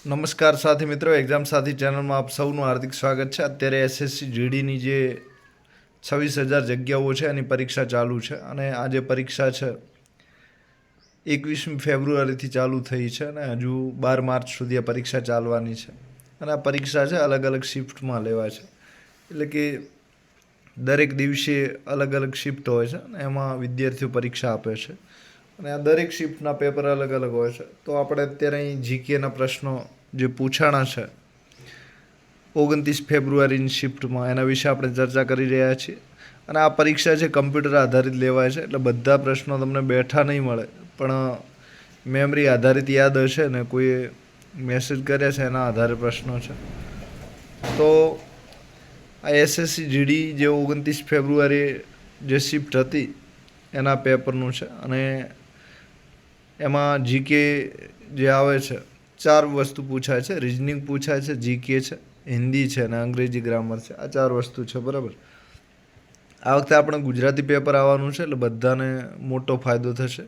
નમસ્કાર સાથી મિત્રો, એક્ઝામ સાથી ચેનલમાં આપ સૌનું હાર્દિક સ્વાગત છે. અત્યારે એસએસસી જીડીની જે 26,000 જગ્યાઓ છે એની પરીક્ષા ચાલુ છે અને આ જે પરીક્ષા છે 21મી ફેબ્રુઆરીથી ચાલુ થઈ છે અને હજુ 12 માર્ચ સુધી આ પરીક્ષા ચાલવાની છે. અને આ પરીક્ષા છે અલગ અલગ શિફ્ટમાં લેવા છે, એટલે કે દરેક દિવસે અલગ અલગ શિફ્ટ હોય છે અને એમાં વિદ્યાર્થીઓ પરીક્ષા આપે છે અને આ દરેક શિફ્ટના પેપર અલગ અલગ હોય છે. તો આપણે અત્યારે અહીં જીકેના પ્રશ્નો જે પૂછાણા છે 29 ફેબ્રુઆરીની શિફ્ટમાં, એના વિશે આપણે ચર્ચા કરી રહ્યા છીએ. અને આ પરીક્ષા છે કમ્પ્યુટર આધારિત લેવાય છે, એટલે બધા પ્રશ્નો તમને બેઠા નહીં મળે, પણ મેમરી આધારિત યાદ હશે ને કોઈએ મેસેજ કર્યા છે એના આધારે પ્રશ્નો છે. તો આ એસએસસી જીડી જે 29 ફેબ્રુઆરી જે શિફ્ટ હતી એના પેપરનું છે અને એમાં જીકે જે આવે છે 4 વસ્તુ પૂછાય છે. રિઝનિંગ પૂછાય છે, જીકે છે, હિન્દી છે અને અંગ્રેજી ગ્રામર છે. આ 4 વસ્તુ છે, બરાબર. આ વખતે આપણે ગુજરાતી પેપર આવવાનું છે, એટલે બધાને મોટો ફાયદો થશે.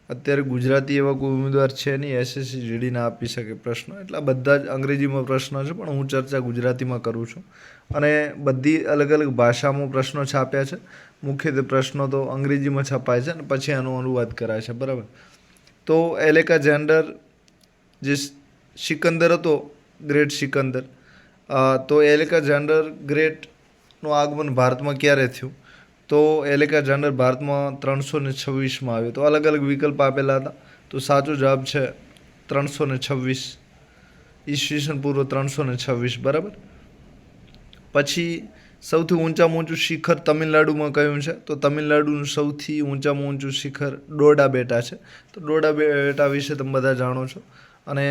અત્યારે ગુજરાતી એવા કોઈ ઉમેદવાર છે નહીં એસએસસી જીડીને આપી શકે પ્રશ્નો, એટલે બધા જ અંગ્રેજીમાં પ્રશ્નો છે, પણ હું ચર્ચા ગુજરાતીમાં કરું છું. અને બધી અલગ અલગ ભાષામાં પ્રશ્નો છાપ્યા છે. મુખ્યત્વે પ્રશ્નો તો અંગ્રેજીમાં છપાય છે અને પછી એનો અનુવાદ કરાય છે, બરાબર. તો એલેક્ઝાન્ડર જે સિકંદર હતો, ગ્રેટ સિકંદર, તો એલેક્ઝાન્ડર ગ્રેટનું આગમન ભારતમાં ક્યારે થયું? તો એલેક્ઝાન્ડર ભારતમાં 326માં આવ્યો. તો અલગ અલગ વિકલ્પ આપેલા હતા, તો સાચો જવાબ છે 326, ઈસવીસન પૂર્વ 326, બરાબર. પછી સૌથી ઊંચામાં ઊંચું શિખર તમિલનાડુમાં કયું છે? તો તમિલનાડુનું સૌથી ઊંચામાં ઊંચું શિખર ડોડા બેટા છે. તો ડોડા બેટા વિશે તમે બધા જાણો છો. અને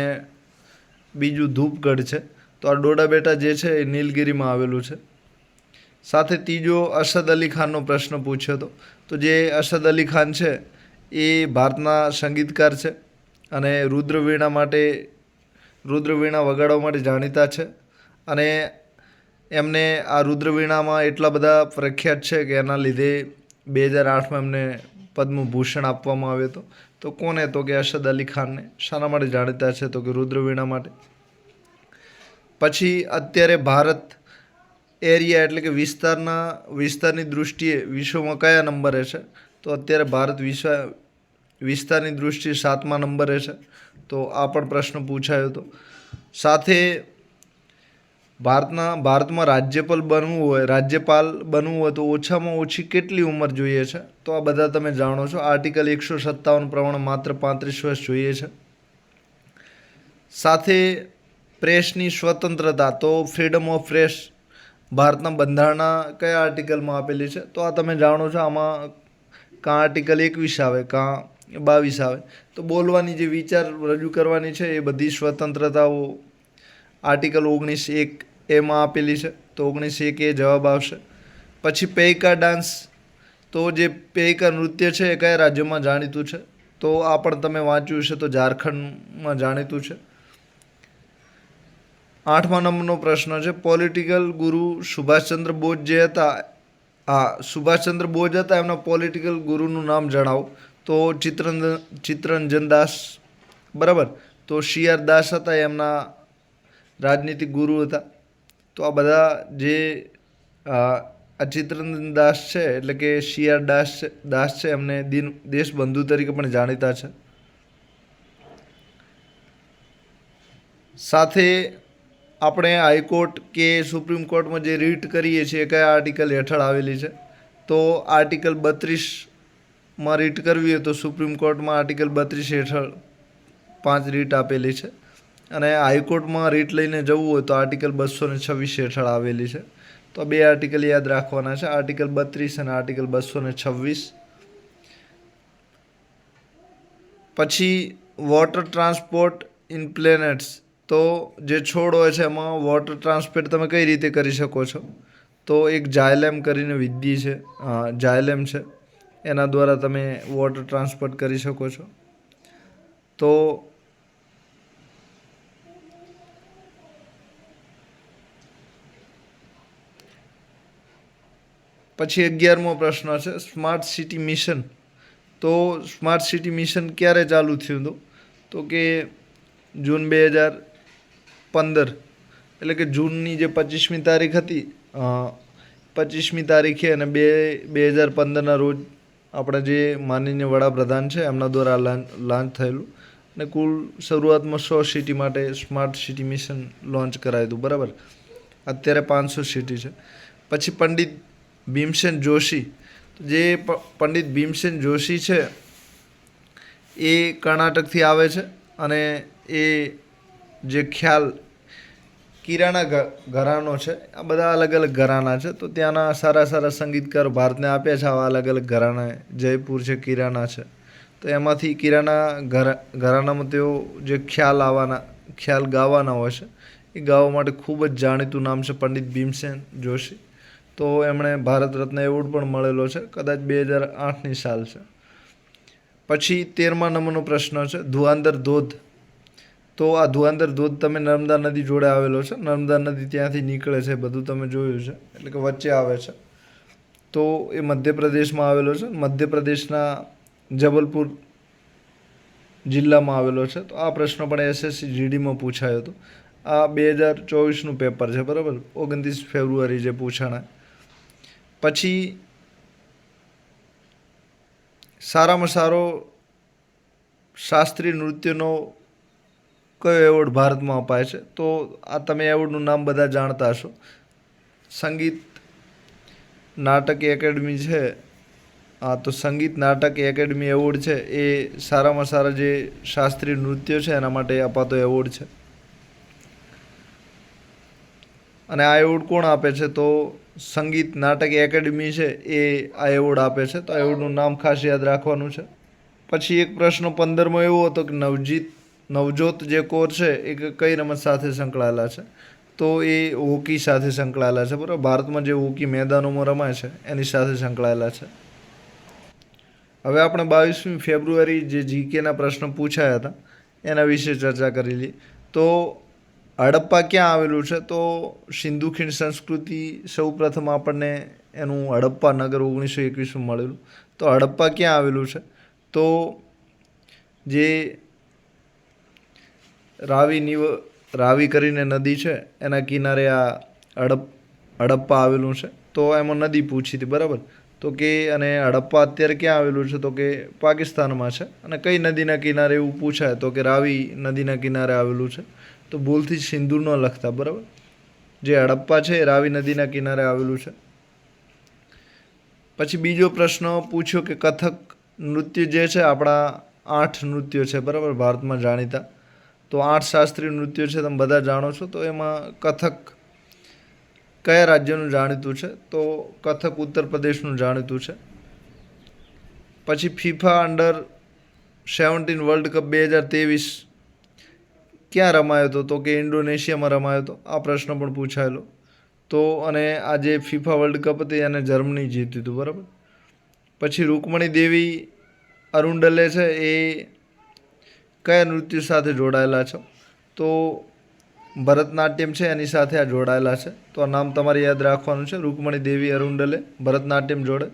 બીજું ધૂપગઢ છે. તો આ ડોડા બેટા જે છે એ નીલગિરીમાં આવેલું છે. સાથે ત્રીજો અસદ અલી ખાનનો પ્રશ્ન પૂછ્યો હતો. તો જે અસદ અલી ખાન છે એ ભારતના સંગીતકાર છે અને રુદ્રવીણા વગાડવા માટે જાણીતા છે. અને એમને આ રુદ્રવીણામાં એટલા બધા પ્રખ્યાત છે કે એના લીધે 2008માં એમને પદ્મભૂષણ આપવામાં આવ્યો હતો. તો કોને? તો કે અસદ અલી ખાનને. શાના માટે જાણીતા છે? તો કે રુદ્રવીણા માટે. પછી અત્યારે ભારત એરિયા એટલે કે વિસ્તારની દૃષ્ટિએ વિશ્વમાં કયા નંબરે છે? તો અત્યારે ભારત વિસ્તારની દૃષ્ટિએ 7મા નંબરે છે. તો આ પણ પ્રશ્ન પૂછાયો હતો. સાથે ભારતમાં રાજ્યપાલ બનવું હોય તો ઓછામાં ઓછી કેટલી ઉંમર જોઈએ છે? તો આ બધા તમે જાણો છો. આર્ટિકલ 157 પ્રમાણે માત્ર 35 વર્ષ જોઈએ છે. સાથે પ્રેસની સ્વતંત્રતા, તો ફ્રીડમ ઓફ પ્રેસ ભારતના બંધારણના કયા આર્ટિકલમાં આપેલી છે? તો આ તમે જાણો છો. આમાં કાં આર્ટિકલ 21 આવે, કાં 22 આવે. તો બોલવાની જે વિચાર રજૂ કરવાની છે એ બધી સ્વતંત્રતાઓ આર્ટિકલ 19(1) એમાં આપેલી છે. તો 19(1) એ જવાબ આવશે. પછી પૈકા ડાન્સ, તો જે પૈકા નૃત્ય છે એ કયા રાજ્યમાં જાણીતું છે? તો આ પણ તમે વાંચ્યું છે, તો ઝારખંડમાં જાણીતું છે. 8મા નંબરનો પ્રશ્ન છે, પોલિટિકલ ગુરુ સુભાષચંદ્ર બોઝ જે હતા, સુભાષચંદ્ર બોઝ હતા, એમના પોલિટિકલ ગુરુનું નામ જણાવો. તો ચિત્તરંજન દાસ, બરાબર. તો CR દાસ હતા, એમના રાજનીતિક ગુરુ હતા. તો આ બધા જે આ ચિત્તરંજન દાસ છે એટલે કે CR દાસ છે, એમને દેશબંધુ તરીકે પણ જાણીતા છે. સાથે આપણે હાઈકોર્ટ કે સુપ્રીમ કોર્ટમાં જે રીટ કરીએ છીએ કયા આર્ટિકલ હેઠળ આવેલી છે? તો આર્ટિકલ 32માં રીટ કરવી હોય તો સુપ્રીમ કોર્ટમાં આર્ટિકલ 32 હેઠળ 5 રીટ આપેલી છે. અને હાઈકોર્ટમાં રીટ લઈને જવું હોય તો આર્ટિકલ 226 હેઠળ આવેલી છે. તો 2 આર્ટિકલ યાદ રાખવાના છે, આર્ટિકલ 32 અને આર્ટિકલ 226. પછી વોટર ટ્રાન્સપોર્ટ ઇન પ્લેનેટ્સ, તો જે છોડ હોય છે એમાં વોટર ટ્રાન્સપોર્ટ તમે કઈ રીતે કરી શકો છો? તો એક જાયલેમ કરીને વિધિ છે, જાયલેમ છે, એના દ્વારા તમે વોટર ટ્રાન્સપોર્ટ કરી શકો છો. તો પછી 11મો પ્રશ્ન છે, સ્માર્ટ સિટી મિશન. તો સ્માર્ટ સિટી મિશન ક્યારે ચાલુ થયું હતું? તો કે જૂન 2000 15 એટલે કે જૂનની જે 25મી તારીખ હતી, 25મી તારીખે અને 2015ના રોજ આપણા જે માનનીય વડાપ્રધાન છે એમના દ્વારા લોન્ચ થયેલું અને કુલ શરૂઆતમાં 100 સિટી માટે સ્માર્ટ સિટી મિશન લોન્ચ કરાયું હતું, બરાબર. અત્યારે 500 સિટી છે. પછી પંડિત ભીમસેન જોશી, જે પંડિત ભીમસેન જોશી છે એ કર્ણાટકથી આવે છે અને એ જે ખ્યાલ કિરાણા ઘરાનો છે, આ બધા અલગ અલગ ઘરાના છે. તો ત્યાંના સારા સારા સંગીતકાર ભારતને આપ્યા છે આવા અલગ અલગ ઘરાના. જયપુર છે, કિરાના છે. તો એમાંથી કિરાના ઘરાનામાં તેઓ જે ખ્યાલ ગાવાના હોય છે એ ગાવા માટે ખૂબ જ જાણીતું નામ છે પંડિત ભીમસેન જોશી. તો એમણે ભારત રત્ન એવોર્ડ પણ મળેલો છે, કદાચ 2008ની સાલ છે. પછી 13મા નંબરનો પ્રશ્ન છે ધુઆંદર ધોધ. તો આ ધુઆંદર ધોધ તમે નર્મદા નદી જોડે આવેલો છે. નર્મદા નદી ત્યાંથી નીકળે છે, બધું તમે જોયું છે, એટલે કે વચ્ચે આવે છે. તો એ મધ્યપ્રદેશમાં આવેલો છે. મધ્યપ્રદેશના જબલપુર જિલ્લામાં આવેલો છે. તો આ પ્રશ્ન પણ SSC GDમાં પૂછાયો હતો. આ 2024નું પેપર છે, બરાબર, 29 ફેબ્રુઆરી જે પૂછાણા. પછી સારામાં સારો શાસ્ત્રીય નૃત્યનો કયો એવોર્ડ ભારતમાં અપાય છે? તો આ તમે એવોર્ડનું નામ બધા જાણતા હશો. સંગીત નાટક એકેડમી છે. હા, તો સંગીત નાટક એકેડમી એવોર્ડ છે એ સારામાં સારા જે શાસ્ત્રીય નૃત્ય છે એના માટે અપાતો એવોર્ડ છે. અને આ એવોર્ડ કોણ આપે છે? તો સંગીત નાટક એકેડમી છે એ આ એવોર્ડ આપે છે. તો આ એવોર્ડનું નામ ખાસ યાદ રાખવાનું છે. પછી એક પ્રશ્ન 15મો એવો હતો કે નવજોત જે કૌર છે એ કઈ રમત સાથે સંકળાયેલા છે? તો એ હોકી સાથે સંકળાયેલા છે, બરાબર. ભારતમાં જે હોકી મેદાનોમાં રમાય છે એની સાથે સંકળાયેલા છે. હવે આપણે 22મી ફેબ્રુઆરી જે GKના પ્રશ્ન પૂછાયા હતા એના વિશે ચર્ચા કરી લઈએ. તો હડપ્પા ક્યાં આવેલું છે? તો સિંધુ ખીણ સંસ્કૃતિ સૌ પ્રથમ આપણને એનું હડપ્પા નગર 1921માં મળેલું. તો હડપ્પા ક્યાં આવેલું છે? તો જે રાવી કરીને નદી છે એના કિનારે આ હડપ્પા આવેલું છે. તો એમાં નદી પૂછી હતી, બરાબર. તો કે અને હડપ્પા અત્યારે ક્યાં આવેલું છે? તો કે પાકિસ્તાનમાં છે. અને કઈ નદીના કિનારે એવું પૂછાય તો કે રાવી નદીના કિનારે આવેલું છે. તો ભૂલથી સિંધુ ન લખતા, બરાબર. જે હડપ્પા છે એ રાવી નદીના કિનારે આવેલું છે. પછી બીજો પ્રશ્ન પૂછ્યો કે કથક નૃત્ય જે છે, આપણા 8 નૃત્યો છે, બરાબર, ભારતમાં જાણીતા. તો 8 શાસ્ત્રીય નૃત્યો છે, તમે બધા જાણો છો. તો એમાં કથક કયા રાજ્યનું જાણીતું છે? તો કથક ઉત્તર પ્રદેશનું જાણીતું છે. પછી FIFA અંડર-17 વર્લ્ડ કપ 2023 ક્યાં રમાયો હતો? તો કે ઇન્ડોનેશિયામાં રમાયો હતો. આ પ્રશ્ન પણ પૂછાયેલો. તો અને આ જે FIFA વર્લ્ડ કપ હતી એને જર્મની જીત્યું હતું, બરાબર. પછી રૂકમણી દેવી અરુણડલે છે એ કયા નૃત્ય સાથે જોડાયેલા છે? તો ભરતનાટ્યમ છે એની સાથે આ જોડાયેલા છે. તો આ નામ તમારે યાદ રાખવાનું છે. રૂકમણી દેવી અરુણડલે ભરતનાટ્યમ જોડે.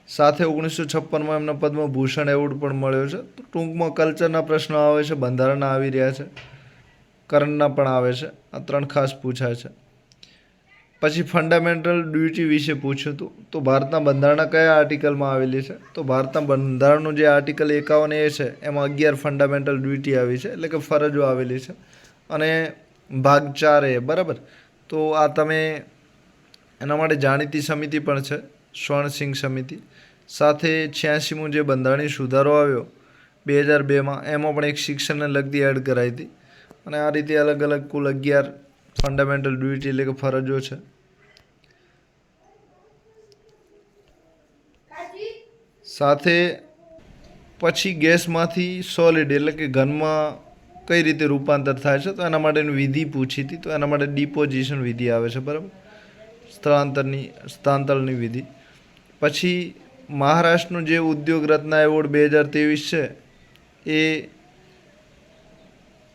સાથે 1956માં એમને પદ્મભૂષણ એવોર્ડ પણ મળ્યો છે. તો ટૂંકમાં કલ્ચરના પ્રશ્નો આવે છે, બંધારણના આવી રહ્યા છે, કરંટના પણ આવે છે. આ 3 ખાસ પૂછાય છે. પછી ફંડામેન્ટલ ડ્યુટી વિશે પૂછ્યું હતું. તો ભારતના બંધારણના કયા આર્ટિકલમાં આવેલી છે? તો ભારતના બંધારણનું જે આર્ટિકલ 51A છે એમાં 11 ફંડામેન્ટલ ડ્યુટી આવી છે, એટલે કે ફરજો આવેલી છે. અને ભાગ 4A, બરાબર. તો આ તમે એના માટે જાણીતી સમિતિ પણ છે, સ્વર્ણસિંહ સમિતિ. સાથે 86મો જે બંધારણીય સુધારો આવ્યો 2002માં એમાં પણ એક શિક્ષણને લગતી એડ કરાઈ હતી. અને આ રીતે અલગ અલગ કુલ 11 ફંડામેન્ટલ ડ્યુટી એટલે કે ફરજો છે. સાથે પછી ગેસમાંથી સોલિડ એટલે કે ઘનમાં કઈ રીતે રૂપાંતર થાય છે? તો એના માટેની વિધિ પૂછી હતી. તો એના માટે ડિપોઝિશન વિધિ આવે છે, બરાબર, સ્થળાંતરની વિધિ. પછી મહારાષ્ટ્રનું જે ઉદ્યોગ રત્ન એવોર્ડ 2023 છે એ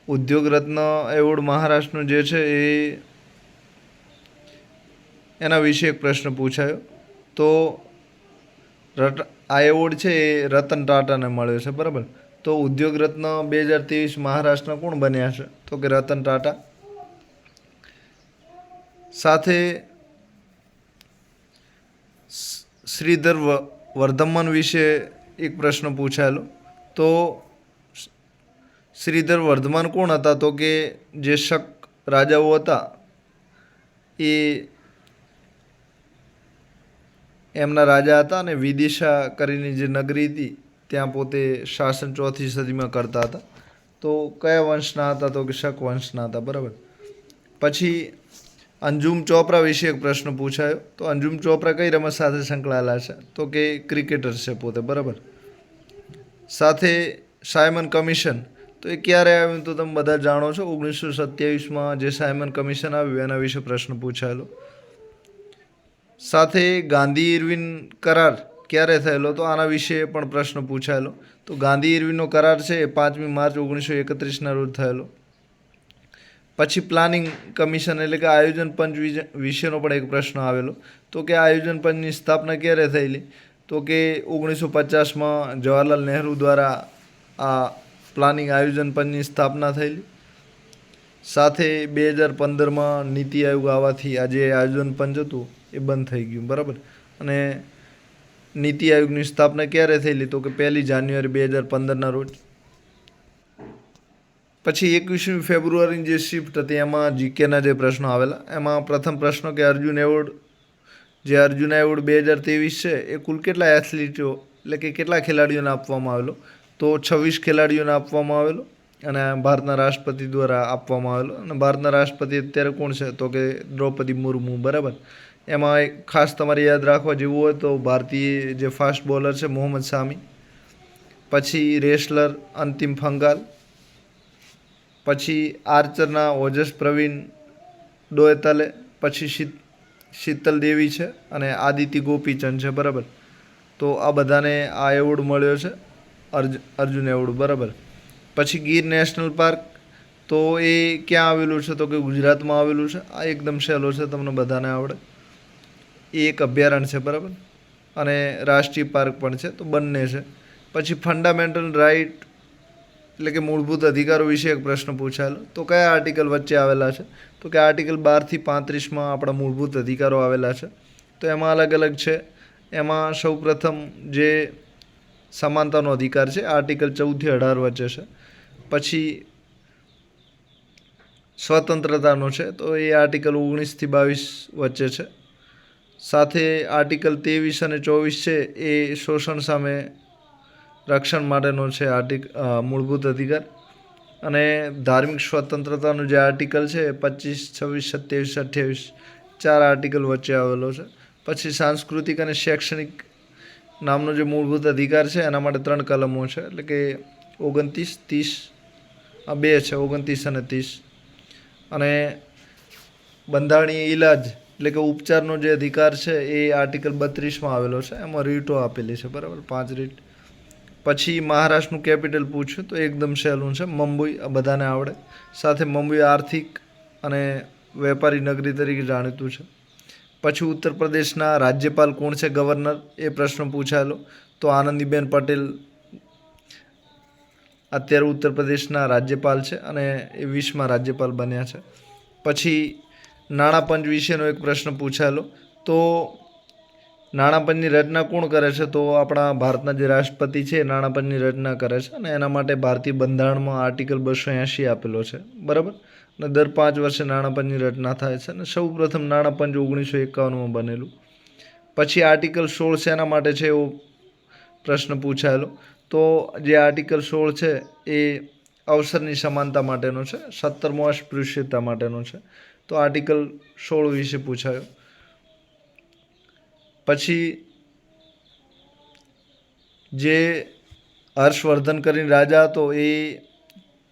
ઉદ્યોગ રત્ન એવોર્ડ મહારાષ્ટ્રનું જે છે એ એના વિશે એક પ્રશ્ન પૂછાયો. તો આ એવોર્ડ છે એ રતન ટાટાને મળ્યો છે, બરાબર. તો ઉદ્યોગ રત્ન 2023 મહારાષ્ટ્રના કોણ બન્યા છે? તો કે રતન ટાટા. સાથે શ્રીધર વર્ધમન વિશે એક પ્રશ્ન પૂછાયેલો. તો શ્રીધર વર્ધમાન કોણ હતા? તો કે જે શક રાજાઓ હતા એ એમના રાજા હતા અને વિદિશા કરીને જે નગરી હતી ત્યાં પોતે શાસન 4થી સદીમાં કરતા હતા. તો કયા વંશના હતા? તો કે શક વંશના હતા. બરાબર. પછી અંજુમ ચોપરા વિશે એક પ્રશ્ન પૂછાયો. તો અંજુમ ચોપરા કઈ રમત સાથે સંકળાયેલા છે? તો કે ક્રિકેટર છે પોતે. બરાબર. સાથે સાયમન કમિશન તો એ ક્યારે આવ્યું? તો તમે બધા જાણો છો 1927માં જે સાયમન કમિશન આવ્યું એના વિશે પ્રશ્ન પૂછાયેલો. સાથે ગાંધી ઇરવિન કરાર ક્યારે થયેલો? તો આના વિશે પણ પ્રશ્ન પૂછાયેલો. તો ગાંધી ઇરવિનનો કરાર છે એ 5મી માર્ચ 1931ના રોજ થયેલો. પછી પ્લાનિંગ કમિશન એટલે કે આયોજન પંચ વિશેનો પણ એક પ્રશ્ન આવેલો. તો કે આયોજન પંચની સ્થાપના ક્યારે થયેલી? તો કે 1950માં જવાહરલાલ નહેરુ દ્વારા આ પ્લાનિંગ આયોજન પંચની સ્થાપના થયેલી. સાથે 2015માં નીતિ આયોગ આવવાથી આ જે આયોજન પંચ હતું એ બંધ થઈ ગયું. બરાબર. અને નીતિ આયોગની સ્થાપના ક્યારે થયેલી? તો કે 1 જાન્યુઆરી 2015ના રોજ. પછી 21મી ફેબ્રુઆરીની જે શિફ્ટ હતી એમાં જીકેના જે પ્રશ્નો આવેલા એમાં પ્રથમ પ્રશ્ન કે અર્જુન એવોર્ડ 2023 છે એ કુલ કેટલા એથ્લીટો એટલે કે કેટલા ખેલાડીઓને આપવામાં આવેલો? તો 26 ખેલાડીઓને આપવામાં આવેલો અને ભારતના રાષ્ટ્રપતિ દ્વારા આપવામાં આવેલો. અને ભારતના રાષ્ટ્રપતિ અત્યારે કોણ છે? તો કે દ્રૌપદી મુર્મુ. બરાબર. એમાં ખાસ તમારે યાદ રાખવા જેવું હોય તો ભારતીય જે ફાસ્ટ બોલર છે મોહમ્મદ શામી, પછી રેસલર અંતિમ ફંગાલ, પછી આર્ચરના ઓજસ પ્રવીણ ડોયતલે, પછી શીતલ દેવી છે અને આદિત્ય ગોપીચંદ છે. બરાબર. તો આ બધાને આ એવોર્ડ મળ્યો છે અર્જુન એવોર્ડ. બરાબર. પછી ગીર નેશનલ પાર્ક તો એ ક્યાં આવેલું છે? તો કે ગુજરાતમાં આવેલું છે. આ એકદમ સહેલો છે, તમને બધાને આવડે. એ એક અભયારણ્ય છે. બરાબર. અને રાષ્ટ્રીય પાર્ક પણ છે. તો બંને છે. પછી ફંડામેન્ટલ રાઇટ એટલે કે મૂળભૂત અધિકારો વિશે એક પ્રશ્ન પૂછાયેલો. તો કયા આર્ટિકલ વચ્ચે આવેલા છે? તો કે આર્ટિકલ 12 થી 35માં આપણા મૂળભૂત અધિકારો આવેલા છે. તો એમાં અલગ અલગ છે. એમાં સૌપ્રથમ જે સમાનતાનો અધિકાર છે આર્ટિકલ 14 થી 18 વચ્ચે છે. પછી સ્વતંત્રતાનો છે તો એ આર્ટિકલ 19 થી 22 વચ્ચે છે. સાથે આર્ટિકલ 23 અને 24 છે એ શોષણ સામે રક્ષણ માટેનો છે મૂળભૂત અધિકાર. અને ધાર્મિક સ્વતંત્રતાનો જે આર્ટિકલ છે 25, 26, 27, 28 4 આર્ટિકલ વચ્ચે આવેલો છે. પછી સાંસ્કૃતિક અને શૈક્ષણિક નામનો જે મૂળભૂત અધિકાર છે એના માટે 3 કલમો છે એટલે કે 29, 30 આ 2 છે 29 અને 30. અને બંધારણીય ઇલાજ એટલે કે ઉપચારનો જે અધિકાર છે એ આર્ટિકલ 32માં આવેલો છે. એમાં રીટો આપેલી છે. બરાબર. 5 રીટ. પછી મહારાષ્ટ્રનું કેપિટલ પૂછ્યું તો એકદમ સહેલું છે મુંબઈ. આ બધાને આવડે. સાથે મુંબઈ આર્થિક અને વેપારી નગરી તરીકે જાણીતું છે. પછી ઉત્તર પ્રદેશના રાજ્યપાલ કોણ છે? ગવર્નર. એ પ્રશ્ન પૂછાયેલો. તો આનંદીબેન પટેલ અત્યારે ઉત્તર પ્રદેશના રાજ્યપાલ છે અને એ 20મા રાજ્યપાલ બન્યા છે. પછી નાણાં પંચ વિશેનો એક પ્રશ્ન પૂછાયેલો. તો નાણાં પંચની રચના કોણ કરે છે? તો આપણા ભારતના જે રાષ્ટ્રપતિ છે એ નાણાં પંચની રચના કરે છે અને એના માટે ભારતીય બંધારણમાં આર્ટિકલ 280 આપેલો છે. બરાબર. અને દર 5 વર્ષે નાણાં પંચની રચના થાય છે અને સૌ પ્રથમ નાણાં પંચ 1951માં બનેલું. પછી આર્ટિકલ 16 શેના માટે છે એવો પ્રશ્ન પૂછાયેલો. તો જે આર્ટિકલ 16 છે એ અવસરની સમાનતા માટેનો છે. 17મો અસ્પૃશ્યતા માટેનો છે. તો આર્ટિકલ 16 વિશે પૂછાયો. પછી જે હર્ષવર્ધન કરીને રાજા હતો એ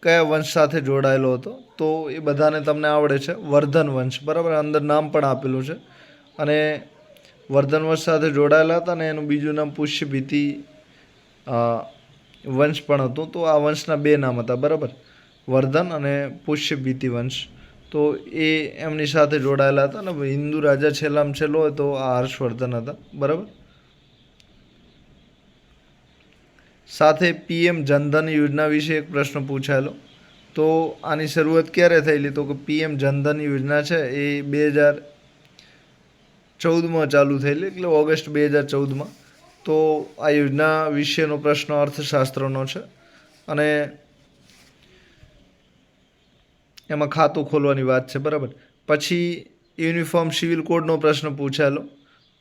કયા વંશ સાથે જોડાયેલો હતો? તો એ બધાને તમને આવડે છે વર્ધન વંશ. બરાબર. અંદર નામ પણ આપેલું છે. અને વર્ધન વંશ સાથે જોડાયેલા હતા અને એનું બીજું નામ પુષ્યભીતિ વંશ પણ હતું. તો આ વંશના 2 નામ હતા. બરાબર. વર્ધન અને પુષ્યભીતિ વંશ. તો એ એમની સાથે જોડાયેલા હતા અને હિન્દુ રાજા છેલ્લામાં છેલ્લો હોય તો આ હર્ષવર્ધન હતા. બરાબર. સાથે PM જનધન યોજના વિશે એક પ્રશ્ન પૂછાયેલો. તો આની શરૂઆત ક્યારે થયેલી? તો કે PM જનધન યોજના છે એ 2014માં ચાલુ થયેલી, એટલે ઓગસ્ટ 2014માં. તો આ યોજના વિશેનો પ્રશ્ન અર્થશાસ્ત્રનો છે અને એમાં ખાતું ખોલવાની વાત છે, બરાબર. પછી યુનિફોર્મ સિવિલ કોડનો પ્રશ્ન પૂછાયેલો.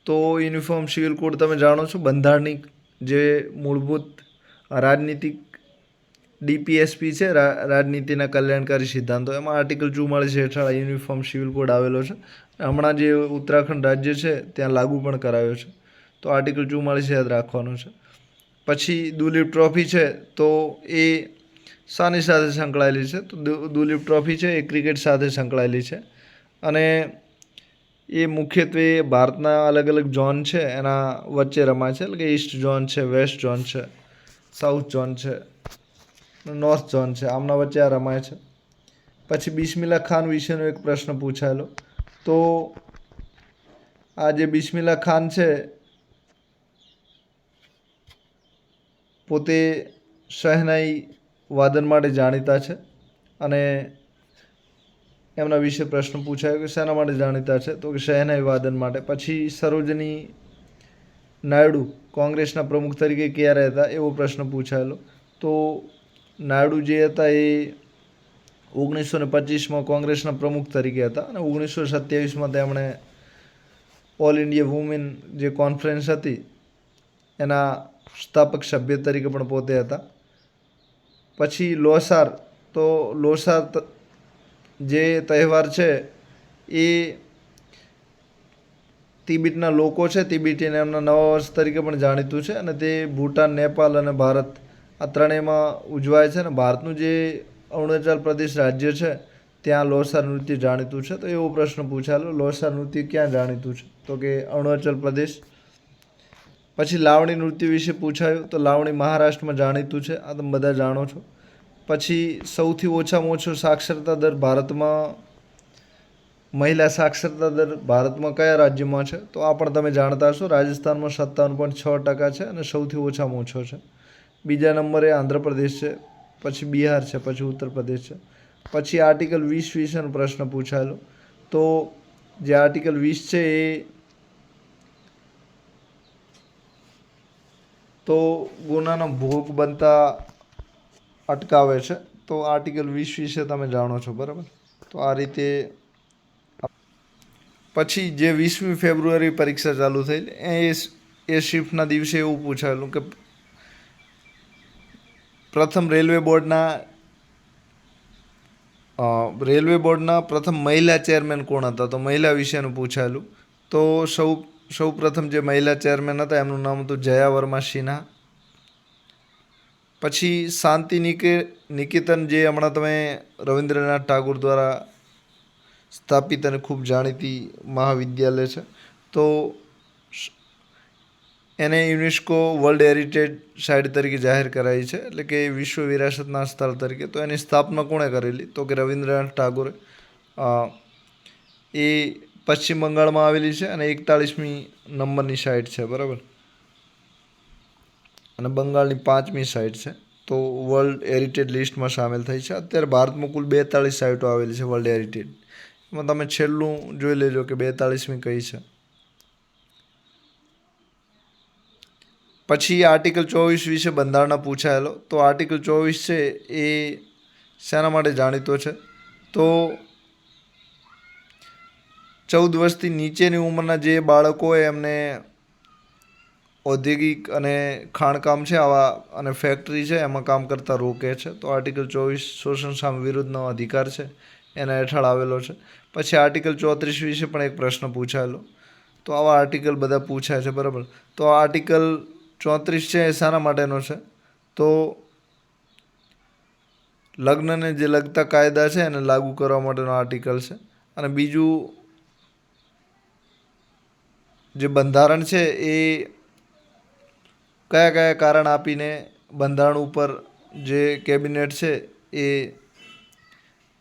તો યુનિફોર્મ સિવિલ કોડ તમે જાણો છો, બંધારણની જે મૂળભૂત રાજનીતિક DPSP છે, રાજનીતિના કલ્યાણકારી સિદ્ધાંતો, એમાં આર્ટિકલ 44 હેઠળ યુનિફોર્મ સિવિલ કોડ આવેલો છે. હમણાં જે ઉત્તરાખંડ રાજ્ય છે ત્યાં લાગુ પણ કરાયો છે. તો આર્ટિકલ 44 યાદ રાખવાનો છે. પછી દુલીપ ટ્રોફી છે, તો એ શાની સાથે સંકળાયેલી છે? તો દુલીપ ટ્રોફી છે એ ક્રિકેટ સાથે સંકળાયેલી છે અને એ મુખ્યત્વે ભારતના અલગ અલગ ઝોન છે એના વચ્ચે રમાય છે, એટલે કે ઈસ્ટ ઝોન છે, વેસ્ટ ઝોન છે, સાઉથ ઝોન છે, નોર્થ ઝોન છે, આમના વચ્ચે આ રમાય છે. પછી બિસ્મિલ્લા ખાન વિશેનો એક પ્રશ્ન પૂછાયેલો. તો આ જે બિસ્મિલ્લા ખાન છે પોતે શહેનાઈ વાદન માટે જાણીતા છે અને એમના વિશે પ્રશ્ન પૂછાયો કે શેના માટે જાણીતા છે? તો કે શહેનાઈ વાદન માટે. પછી સરોજની નાયડુ કોંગ્રેસના પ્રમુખ તરીકે ક્યારે હતા? એવો પ્રશ્ન પૂછાયેલો. તો નાયડુ જે હતા એ 1925માં કોંગ્રેસના પ્રમુખ તરીકે હતા અને 1927માં તેમણે ઓલ ઇન્ડિયા વુમેન જે કોન્ફરન્સ હતી એના સ્થાપક સભ્ય તરીકે પણ પોતે હતા. પછી લોસાર, તો લોસાર જે તહેવાર છે એ તિબેટના લોકો છે, તિબેટીને એમના નવા વર્ષ તરીકે પણ જાણીતું છે અને તે ભૂટાન, નેપાલ અને ભારત આ ત્રણેયમાં ઉજવાય છે. અને ભારતનું જે અરુણાચલ પ્રદેશ રાજ્ય છે ત્યાં લોસાર નૃત્ય જાણીતું છે. તો એવો પ્રશ્ન પૂછાયેલો, લોસાર નૃત્ય ક્યાં જાણીતું છે? તો કે અરુણાચલ પ્રદેશ. પછી લાવણી નૃત્ય વિશે પૂછાયું. તો લાવણી મહારાષ્ટ્રમાં જાણીતું છે, આ તમે બધા જાણો છો. પછી સૌથી ઓછામાં ઓછો સાક્ષરતા દર ભારતમાં, મહિલા સાક્ષરતા દર ભારતમાં કયા રાજ્યમાં છે? તો આ પણ તમે જાણતા હશો, રાજસ્થાનમાં 57.6% છે અને સૌથી ઓછામાં ઓછો છે. બીજા નંબરે આંધ્રપ્રદેશ છે, પછી બિહાર છે, પછી ઉત્તર પ્રદેશ છે. પછી આર્ટિકલ 20 વિશેનો પ્રશ્ન પૂછાયેલો. તો જે આર્ટિકલ 20 છે એ તો ગુનાનો ભોગ બનતા અટકાવે છે. તો આર્ટિકલ 20 વિશે તમે જાણો છો, બરાબર. તો આ રીતે. પછી જે 20મી ફેબ્રુઆરી પરીક્ષા ચાલુ થઈ એ શિફ્ટના દિવસે એવું પૂછાયેલું કે પ્રથમ રેલવે બોર્ડના પ્રથમ મહિલા ચેરમેન કોણ હતા? તો મહિલા વિશેનું પૂછાયેલું. તો સૌ પ્રથમ જે મહિલા ચેરમેન હતા એમનું નામ હતું જયા વર્મા સિન્હા. પછી શાંતિ નિકેતન જે હમણાં તમે રવિન્દ્રનાથ ટાગોર દ્વારા સ્થાપિત અને ખૂબ જાણીતી મહાવિદ્યાલય છે. તો એને યુનેસ્કો વર્લ્ડ હેરિટેજ સાઇટ તરીકે જાહેર કરાઈ છે, એટલે કે વિશ્વ વિરાસતના સ્થળ તરીકે. તો એની સ્થાપના કોણે કરેલી? તો કે રવિન્દ્રનાથ ટાગોરે. એ પશ્ચિમ બંગાળમાં આવેલી છે અને 41મી નંબરની સાઇટ છે, બરાબર. અને બંગાળની 5મી સાઇટ છે. તો વર્લ્ડ હેરિટેજ લિસ્ટમાં સામેલ થઈ છે. અત્યારે ભારતમાં કુલ 42 સાઇટો આવેલી છે વર્લ્ડ હેરિટેજ. એમાં તમે છેલ્લું જોઈ લેજો કે 42મી કઈ છે. પછી આર્ટિકલ 24 વિશે બંધારણના પૂછાયેલો. તો આર્ટિકલ 24 છે એ શાના માટે જાણીતો છે? તો 14 વર્ષથી નીચેની ઉંમરના જે બાળકો હોય એમને ઔદ્યોગિક અને ખાણકામ છે આવા અને ફેક્ટરી છે એમાં કામ કરતા રોકે છે. તો આર્ટિકલ 24 શોષણ સામે વિરુદ્ધનો અધિકાર છે એના હેઠળ આવેલો છે. પછી આર્ટિકલ 34 વિશે પણ એક પ્રશ્ન પૂછાયેલો. તો આવા આર્ટિકલ બધા પૂછાય છે, બરાબર. તો આર્ટિકલ 34 છે એ શાના માટેનો છે? તો લગ્નને જે લગતા કાયદા છે એને લાગુ કરવા માટેનો આર્ટિકલ છે. અને બીજું જે બંધારણ છે એ કયા કયા કારણ આપીને બંધારણ ઉપર જે કેબિનેટ છે એ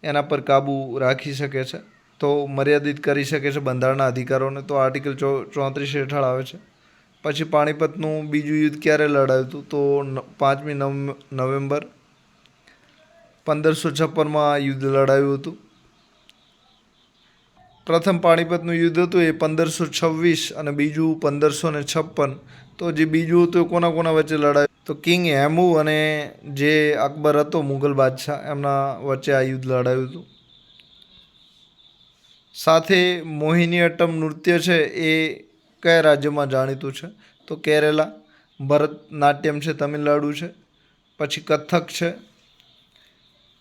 એના પર કાબૂ રાખી શકે છે, તો મર્યાદિત કરી શકે છે બંધારણના અધિકારોને. તો આર્ટિકલ 34 હેઠળ આવે છે. પછી પાણીપતનું બીજું યુદ્ધ ક્યારે લડાયું હતું? તો 5મી નવેમ્બર 1556માં આ યુદ્ધ લડાયું હતું. પ્રથમ પાણીપતનું યુદ્ધ હતું એ 1526 અને બીજું 1556. તો જે બીજું હતું એ કોના કોના વચ્ચે લડાયું? તો કિંગ હેમુ અને જે અકબર હતો મુગલ બાદશાહ એમના વચ્ચે આ યુદ્ધ લડાયું હતું. સાથે મોહિનીઅટ્ટમ નૃત્ય છે એ કયા રાજ્યમાં જાણીતું છે? તો કેરેલા. ભરતનાટ્યમ છે તમિલનાડુ છે. પછી કથક છે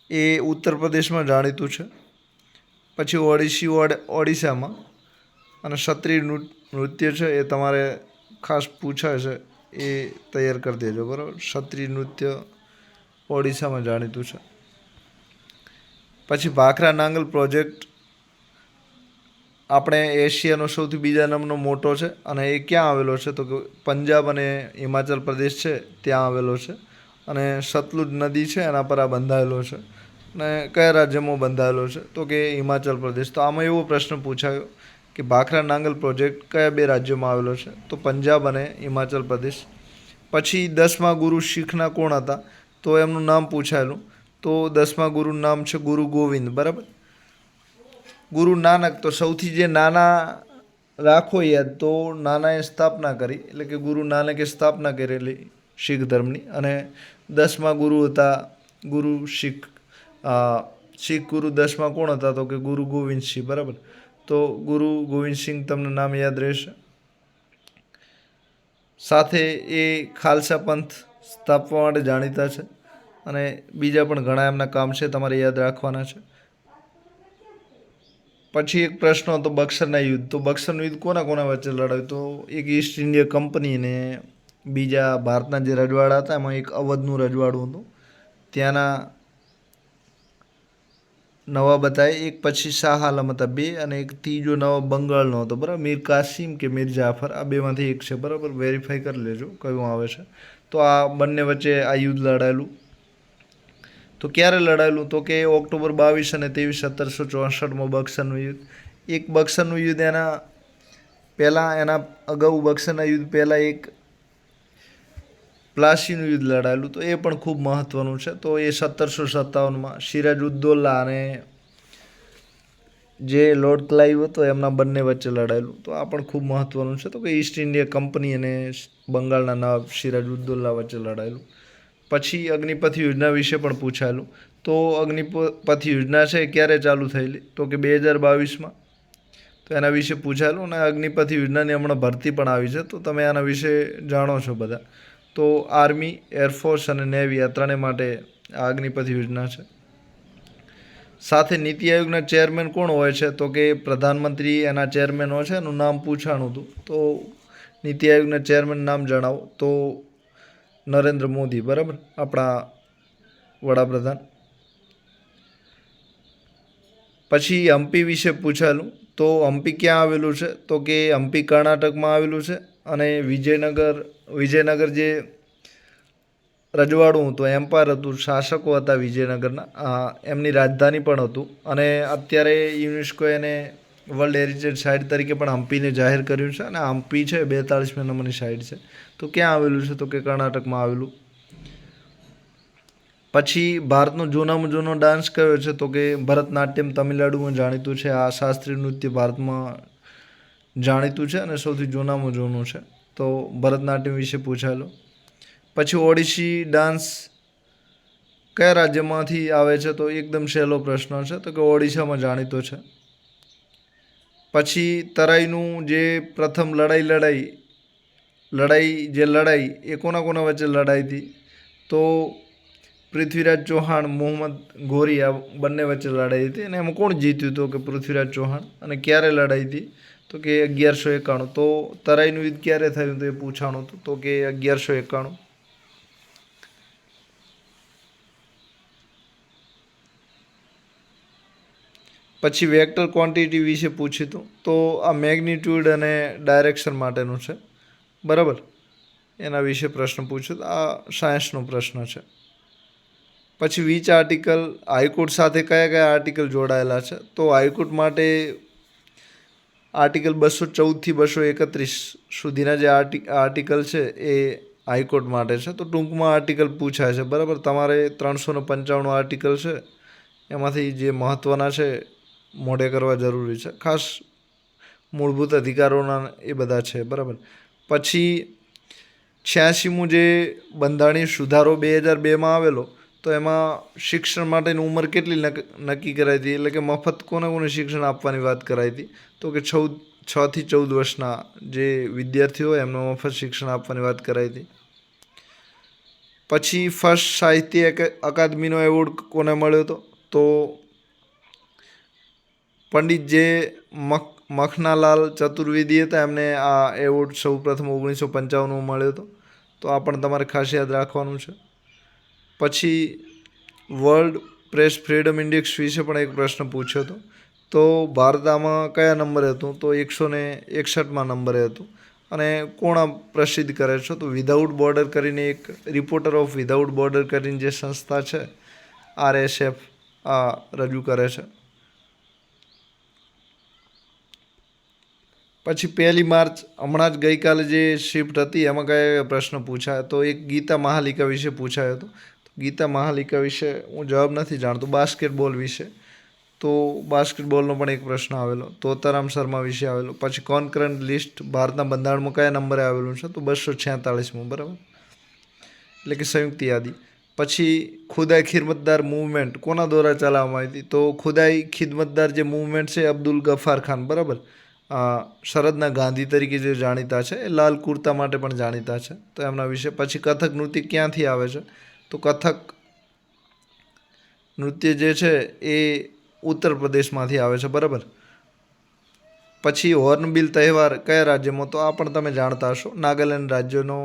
એ ઉત્તર પ્રદેશમાં જાણીતું છે. પછી ઓડિશામાં. અને ક્ષત્રિય નૃત્ય છે એ તમારે ખાસ પૂછાય છે એ તૈયાર કરી દેજો, બરાબર. ક્ષત્રિય નૃત્ય ઓડિશામાં જાણીતું છે. પછી ભાખરા નાંગલ પ્રોજેક્ટ આપણે એશિયાનો સૌથી બીજા નંબરનો મોટો છે અને એ ક્યાં આવેલો છે? તો કે પંજાબ અને હિમાચલ પ્રદેશ છે ત્યાં આવેલો છે. અને સતલુજ નદી છે એના પર આ બંધાયેલો છે. અને કયા રાજ્યમાં બંધાયેલો છે? તો કે હિમાચલ પ્રદેશ. તો આમાં એવો પ્રશ્ન પૂછાયો કે ભાખરા નાંગલ પ્રોજેક્ટ કયા 2 રાજ્યોમાં આવેલો છે? તો પંજાબ અને હિમાચલ પ્રદેશ. પછી 10મા ગુરુ શીખના કોણ હતા? તો એમનું નામ પૂછાયેલું. તો 10મા ગુરુનું નામ છે ગુરુ ગોવિંદ, બરાબર. ગુરુ નાનક તો સૌથી જે નાના રાખો યાદ, તો નાનાએ સ્થાપના કરી, એટલે કે ગુરુ નાનકે સ્થાપના કરેલી શીખ ધર્મની. અને 10મા ગુરુ હતા ગુરુ શીખ ગુરુ 10મા કોણ હતા? તો કે ગુરુ ગોવિંદસિંહ, બરાબર. તો ગુરુ ગોવિંદસિંહ તમને નામ યાદ રહેશે. સાથે એ ખાલસા પંથ સ્થાપવા માટે જાણીતા છે અને બીજા પણ ઘણા એમના કામ છે, તમારે યાદ રાખવાના છે. પછી એક પ્રશ્ન હતો બક્સરના યુદ્ધ. તો બક્સરનું યુદ્ધ કોના કોના વચ્ચે લડાયું? તો એક ઈસ્ટ ઇન્ડિયા કંપની અને બીજા ભારતના જે રજવાડા હતા એમાં એક અવધનું રજવાડું હતું, ત્યાંના નવાબ હતા એક. પછી શાહ આલમ હતા 2 અને એક ત્રીજો નવાબ બંગાળનો હતો, બરાબર. મીર કાસિમ કે મીર જાફર, આ 2માંથી એક છે, બરાબર. વેરીફાઈ કરી લેજો કયું આવે છે. તો આ બંને વચ્ચે આ યુદ્ધ લડાયેલું. તો ક્યારે લડાયેલું? તો કે ઓક્ટોબર 22 અને 23, 1764માં બક્સરનું યુદ્ધ. એક બક્સરનું યુદ્ધ એના પહેલાં, એના અગાઉ બક્સરના યુદ્ધ પહેલાં એક પ્લાસીનું યુદ્ધ લડાયેલું. તો એ પણ ખૂબ મહત્ત્વનું છે. તો એ 1757માં સિરાજુદ્દૌલા અને જે લોર્ડ ક્લાઇવ હતો એમના બંને વચ્ચે લડાયેલું. તો આ પણ ખૂબ મહત્ત્વનું છે. તો કે ઈસ્ટ ઇન્ડિયા કંપની અને બંગાળના નવાબ સિરાજુદ્દૌલા વચ્ચે લડાયેલું. પછી અગ્નિપથ યોજના વિશે પણ પૂછાયેલું. તો અગ્નિપથ યોજના છે ક્યારે ચાલુ થયેલી? તો કે 2022માં. તો એના વિશે પૂછાયેલું. અને અગ્નિપથ યોજનાની હમણાં ભરતી પણ આવી છે, તો તમે આના વિશે જાણો છો બધા. તો આર્મી, એરફોર્સ અને નેવી આ ત્રણેય માટે આ અગ્નિપથ યોજના છે. સાથે નીતિ આયોગના ચેરમેન કોણ હોય છે? તો કે પ્રધાનમંત્રી એના ચેરમેન હોય છે, એનું નામ પૂછાણું હતું. તો નીતિ આયોગના ચેરમેન નામ જણાવો. તો નરેન્દ્ર મોદી, બરાબર, આપણા વડાપ્રધાન. પછી હમ્પી વિશે પૂછાયેલું. તો હમ્પી ક્યાં આવેલું છે? તો કે હમ્પી કર્ણાટકમાં આવેલું છે. અને વિજયનગર જે રજવાડું હતું, એમ્પાયર હતું, શાસકો હતા વિજયનગરના, એમની રાજધાની પણ હતું. અને અત્યારે યુનેસ્કો એને વર્લ્ડ હેરિટેજ સાઇટ તરીકે પણ હમ્પીને જાહેર કર્યું છે. અને હમ્પી છે 42મી નંબરની સાઇટ છે. તો ક્યાં આવેલું છે? તો કે કર્ણાટકમાં આવેલું. પછી ભારતનો જૂનામાં જૂનો ડાન્સ કયો છે? તો કે ભરતનાટ્યમ તમિલનાડુમાં જાણીતું છે. આ શાસ્ત્રીય નૃત્ય ભારતમાં જાણીતું છે અને સૌથી જૂનામાં જૂનું છે. તો ભરતનાટ્યમ વિશે પૂછાયેલું. પછી ઓડિશી ડાન્સ કયા રાજ્યમાંથી આવે છે? તો એકદમ સહેલો પ્રશ્ન છે. તો કે ઓડિશામાં જાણીતો છે. પછી તરાઈનું જે પ્રથમ લડાઈ એ કોના કોના વચ્ચે લડાઈ હતી? તો પૃથ્વીરાજ ચૌહાણ, મોહમ્મદ ઘોરી, આ બંને વચ્ચે લડાઈ હતી. અને એમાં કોણ જીત્યું? તો કે પૃથ્વીરાજ ચૌહાણ. અને ક્યારે લડાઈ હતી? તો કે 1191. તો તરાઈનું યુદ્ધ ક્યારે થયું? તો એ પૂછાણું હતું. તો કે 1191. પછી વેક્ટર ક્વોન્ટિટી વિશે પૂછ્યું હતું. તો આ મેગ્નિટ્યુડ અને ડાયરેક્શન માટેનું છે, બરાબર. એના વિશે પ્રશ્ન પૂછ્યો. આ સાયન્સનો પ્રશ્ન છે. પછી વિચ આર્ટિકલ, હાઈકોર્ટ સાથે કયા કયા આર્ટિકલ જોડાયેલા છે? તો હાઈકોર્ટ માટે આર્ટિકલ 214થી 231 સુધીના જે આર્ટિકલ છે એ હાઈકોર્ટ માટે છે. તો ટૂંકમાં આર્ટિકલ પૂછાય છે, બરાબર. તમારે 355 આર્ટિકલ છે એમાંથી જે મહત્ત્વના છે મોઢે કરવા જરૂરી છે. ખાસ મૂળભૂત અધિકારોના એ બધા છે, બરાબર. પછી 86મું જે બંધારણીય સુધારો 2002માં આવેલો, તો એમાં શિક્ષણ માટેની ઉંમર કેટલી નક્કી કરાઈ હતી, એટલે કે મફત કોને શિક્ષણ આપવાની વાત કરાઈ હતી, તો કે 6 થી 14 વર્ષના જે વિદ્યાર્થીઓ હોય એમને મફત શિક્ષણ આપવાની વાત કરાઈ હતી. પછી ફર્સ્ટ સાહિત્ય અકાદમીનો એવોર્ડ કોને મળ્યો હતો, તો પંડિત જે મખનાલાલ ચતુર્વેદી હતા એમને આ એવોર્ડ સૌપ્રથમ 1955માં મળ્યો હતો. તો આ પણ તમારે ખાસ યાદ રાખવાનું છે. પછી વર્લ્ડ પ્રેસ ફ્રીડમ ઇન્ડેક્સ વિશે પણ એક પ્રશ્ન પૂછ્યો હતો. તો ભારત આમાં કયા નંબરે હતું, તો 161માં નંબરે હતું. અને કોણ આ પ્રસિદ્ધ કરે છે, તો વિધાઉટ બોર્ડર કરીને એક રિપોર્ટર ઓફ વિધાઉટ બોર્ડર કરીને જે સંસ્થા છે RSF આ રજૂ કરે છે. પછી 1 માર્ચ હમણાં જ ગઈકાલે જે શિફ્ટ હતી એમાં કયા પ્રશ્ન પૂછાયા, તો એક ગીતા મહાલિકા વિશે પૂછાયો હતો. ગીતા મહાલિકા વિશે હું જવાબ નથી જાણતો. બાસ્કેટબોલ વિશે, તો બાસ્કેટબોલનો પણ એક પ્રશ્ન આવેલો. તોતારામ શર્મા વિશે આવેલો. પછી કોન્કરન્ટ લિસ્ટ ભારતના બંધારણમાં કયા નંબરે આવેલું છે, તો 246માં, બરાબર, એટલે કે સંયુક્ત યાદી. પછી ખુદાઈ ખિદમતદાર મૂવમેન્ટ કોના દ્વારા ચલાવવામાં આવી હતી, તો ખુદાઈ ખિદમતદાર જે મૂવમેન્ટ છે અબ્દુલ ગફાર ખાન, બરાબર, સરહદના ગાંધી તરીકે જે જાણીતા છે, એ લાલ કુર્તા માટે પણ જાણીતા છે, તો એમના વિશે. પછી કથક નૃત્ય ક્યાંથી આવે છે, તો કથક નૃત્ય જે છે એ ઉત્તર પ્રદેશમાંથી આવે છે, બરાબર. પછી હોર્નબિલ તહેવાર કયા રાજ્યમાં, તો આ પણ તમે જાણતા હશો, નાગાલેન્ડ રાજ્યનો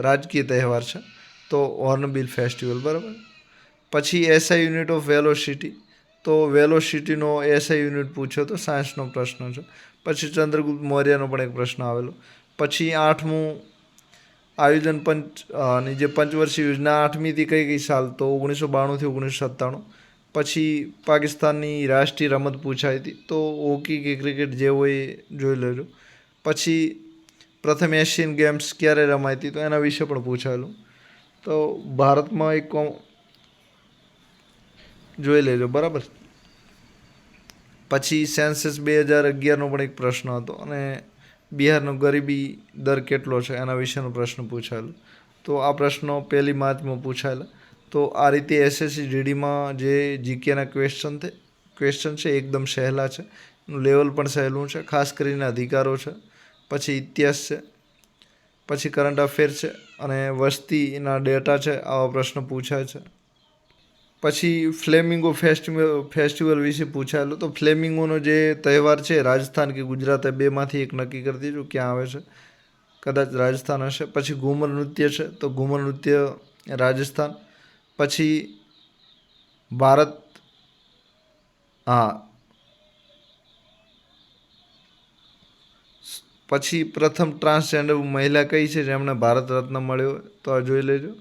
રાજકીય તહેવાર છે, તો હોર્નબિલ ફેસ્ટિવલ, બરાબર. પછી SI યુનિટ ઓફ વેલોસિટી, તો વેલોસિટીનો SI યુનિટ પૂછ્યો તો સાયન્સનો પ્રશ્ન છે. પછી ચંદ્રગુપ્ત મૌર્યનો પણ એક પ્રશ્ન આવેલો. પછી 8મું આયોજન પંચની જે પંચવર્ષીય યોજના 8મીથી કઈ સાલ, તો 1992થી 1997. પછી પાકિસ્તાનની રાષ્ટ્રીય રમત પૂછાઈ હતી, તો હોકી કે ક્રિકેટ જે હોય એ જોઈ લેજો. પછી પ્રથમ એશિયન ગેમ્સ ક્યારે રમાઈ હતી, તો એના વિશે પણ પૂછાયેલું. તો ભારતમાં એક જોઈ લેજો, બરાબર. પછી સેન્સસ 2011નો પણ એક પ્રશ્ન હતો, અને બિહારનો ગરીબી દર કેટલો છે એના વિશેનો પ્રશ્ન પૂછાયેલો. તો આ પ્રશ્નો 1 માર્ચમાં પૂછાયેલા. તો આ રીતે SSC GDમાં જે GKના ક્વેશ્ચન છે એકદમ સહેલા છે, એનું લેવલ પણ સહેલું છે. ખાસ કરીને અધિકારો છે, પછી ઇતિહાસ છે, પછી કરંટ અફેર છે, અને વસ્તીના ડેટા છે. આવા પ્રશ્નો પૂછાય છે. પછી ફ્લેમિંગો ફેસ્ટિવલ વિશે પૂછાયેલું. તો ફ્લેમિંગોનો જે તહેવાર છે રાજસ્થાન કે ગુજરાત, બેમાંથી એક નક્કી કરી દીધું ક્યાં આવે છે, કદાચ રાજસ્થાન હશે. પછી ઘુમર નૃત્ય છે, તો ઘુમર નૃત્ય રાજસ્થાન. પછી પછી પ્રથમ ટ્રાન્સજેન્ડર મહિલા કઈ છે જેમને ભારત રત્ન મળ્યો, તો આ જોઈ લેજો.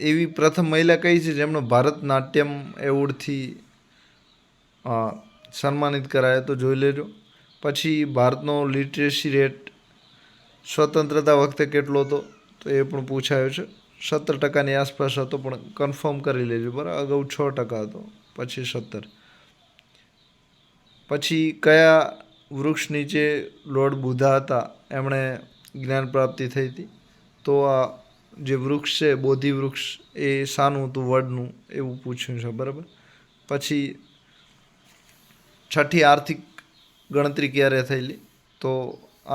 એવી પ્રથમ મહિલા કઈ છે જેમણે ભારત નાટ્યમ એવોર્ડથી સન્માનિત કરાયા, તો જોઈ લેજો. પછી ભારતનો લિટરેસી રેટ સ્વતંત્રતા વખતે કેટલો હતો, તો એ પણ પૂછાયો છે. 17% આસપાસ હતો, પણ કન્ફર્મ કરી લેજો, બરાબર. અગાઉ 6% હતો, પછી 17. પછી કયા વૃક્ષ નીચે લોર્ડ બુધા હતા એમણે જ્ઞાન પ્રાપ્તિ થઈ હતી, તો આ જે વૃક્ષ છે બોધિ વૃક્ષ એ શાનું હતું, વડનું, એવું પૂછ્યું છે, બરાબર. પછી છઠ્ઠી આર્થિક ગણતરી ક્યારે થયેલી, તો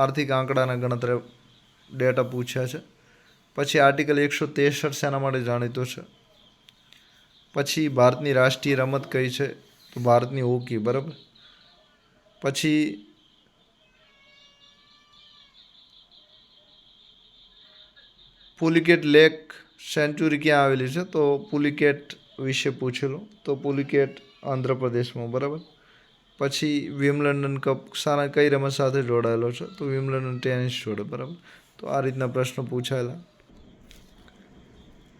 આર્થિક આંકડાના ગણતરી ડેટા પૂછ્યા છે. પછી આર્ટિકલ 163 શેના માટે જાણીતો છે. પછી ભારતની રાષ્ટ્રીય રમત કઈ છે, તો ભારતની હોકી, બરાબર. પછી પુલિકેટ લેક સેન્ચુરી ક્યાં આવેલી છે, તો પુલિકેટ વિશે પૂછેલું, તો પુલિકેટ આંધ્રપ્રદેશમાં, બરાબર. પછી વિમ્બલ્ડન કપ કઈ રમત સાથે જોડાયેલો છે, તો વિમ્બલ્ડન ટેનિસ જોડે, બરાબર. તો આ રીતના પ્રશ્નો પૂછાયેલા.